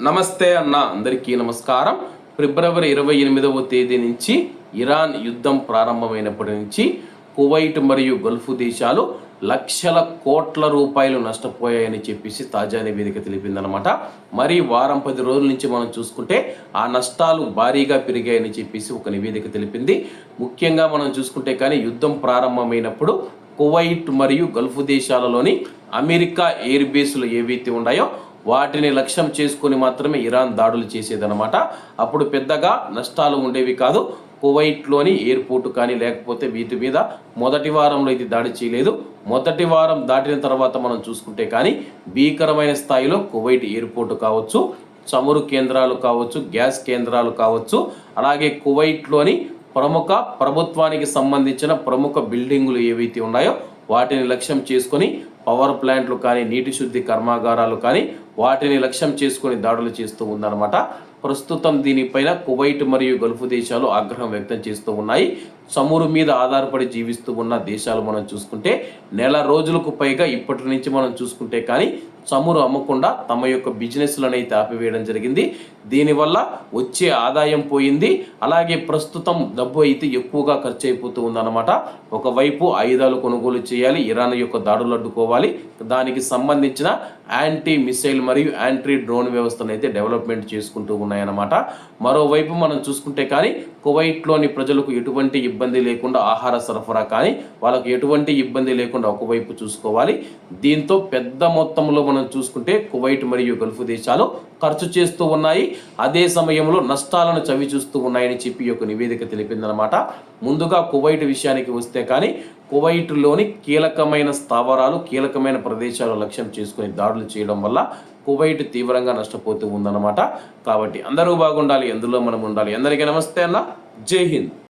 నమస్తే అన్న, అందరికీ నమస్కారం. ఫిబ్రవరి 28వ తేదీ నుంచి ఇరాన్ యుద్ధం ప్రారంభమైనప్పటి నుంచి కువైట్ మరియు గల్ఫ్ దేశాలు లక్షల కోట్ల రూపాయలు నష్టపోయాయని చెప్పేసి తాజా నివేదిక తెలిపిందనమాట. మరి వారం 10 రోజుల నుంచి మనం చూసుకుంటే ఆ నష్టాలు భారీగా పెరిగాయని చెప్పేసి ఒక నివేదిక తెలిపింది. ముఖ్యంగా మనం చూసుకుంటే కానీ యుద్ధం ప్రారంభమైనప్పుడు కువైట్ మరియు గల్ఫ్ దేశాలలోని అమెరికా ఎయిర్ బేస్లు ఏవైతే ఉన్నాయో వాటిని లక్ష్యం చేసుకొని మాత్రమే ఇరాన్ దాడులు చేసేదన్నమాట. అప్పుడు పెద్దగా నష్టాలు ఉండేవి కాదు. కువైట్లోని ఎయిర్పోర్ట్ కానీ లేకపోతే వీటి మీద మొదటి వారంలో ఇది దాడి చేయలేదు. మొదటి వారం దాటిన తర్వాత మనం చూసుకుంటే కానీ భీకరమైన స్థాయిలో కువైట్ ఎయిర్పోర్ట్ కావచ్చు, చమురు కేంద్రాలు కావచ్చు, గ్యాస్ కేంద్రాలు కావచ్చు, అలాగే కువైట్లోని ప్రముఖ ప్రభుత్వానికి సంబంధించిన ప్రముఖ బిల్డింగులు ఏవైతే ఉన్నాయో వాటిని లక్ష్యం చేసుకొని పవర్ ప్లాంట్లు కానీ నీటి శుద్ధి కర్మాగారాలు కానీ వాటిని లక్ష్యం చేసుకొని దాడులు చేస్తూ ఉందన్నమాట. ప్రస్తుతం దీనిపైన కువైట్ మరియు గల్ఫ్ దేశాలు ఆగ్రహం వ్యక్తం చేస్తూ ఉన్నాయి. చమురు మీద ఆధారపడి జీవిస్తూ ఉన్న దేశాలు మనం చూసుకుంటే నెల రోజులకు పైగా ఇప్పటి నుంచి మనం చూసుకుంటే కానీ చమురు అమ్మకుండా తమ యొక్క బిజినెస్లను అయితే ఆపివేయడం జరిగింది. దీనివల్ల వచ్చే ఆదాయం పోయింది. అలాగే ప్రస్తుతం డబ్బు అయితే ఎక్కువగా ఖర్చు అయిపోతూ ఉందన్నమాట. ఒకవైపు ఆయుధాలు కొనుగోలు చేయాలి, ఇరాన్ యొక్క దాడులు అడ్డుకోవాలి, దానికి సంబంధించిన యాంటీ మిసైల్ మరియు యాంటీ డ్రోన్ వ్యవస్థను అయితే డెవలప్మెంట్ చేసుకుంటూ ఉన్నాయన్నమాట. మరోవైపు మనం చూసుకుంటే కానీ కువైట్లోని ప్రజలకు ఎటువంటి ఇబ్బంది లేకుండా ఆహార సరఫరా కానీ వాళ్ళకు ఎటువంటి ఇబ్బంది లేకుండా ఒకవైపు చూసుకోవాలి. దీంతో పెద్ద మొత్తంలో మనం చూసుకుంటే కువైట్ మరియు గల్ఫ్ దేశాలు ఖర్చు చేస్తూ ఉన్నాయి. అదే సమయంలో నష్టాలను చవి చూస్తూ ఉన్నాయని చెప్పి ఒక నివేదిక తెలిపిందనమాట. ముందుగా కువైట్ విషయానికి వస్తే కానీ కువైట్లోని కీలకమైన స్థావరాలు, కీలకమైన ప్రదేశాలు లక్ష్యం చేసుకుని దాడులు చేయడం వల్ల కువైట్ తీవ్రంగా నష్టపోతూ ఉందన్నమాట. కాబట్టి అందరూ బాగుండాలి, అందులో మనం ఉండాలి. అందరికీ నమస్తే అన్న, జై హింద్.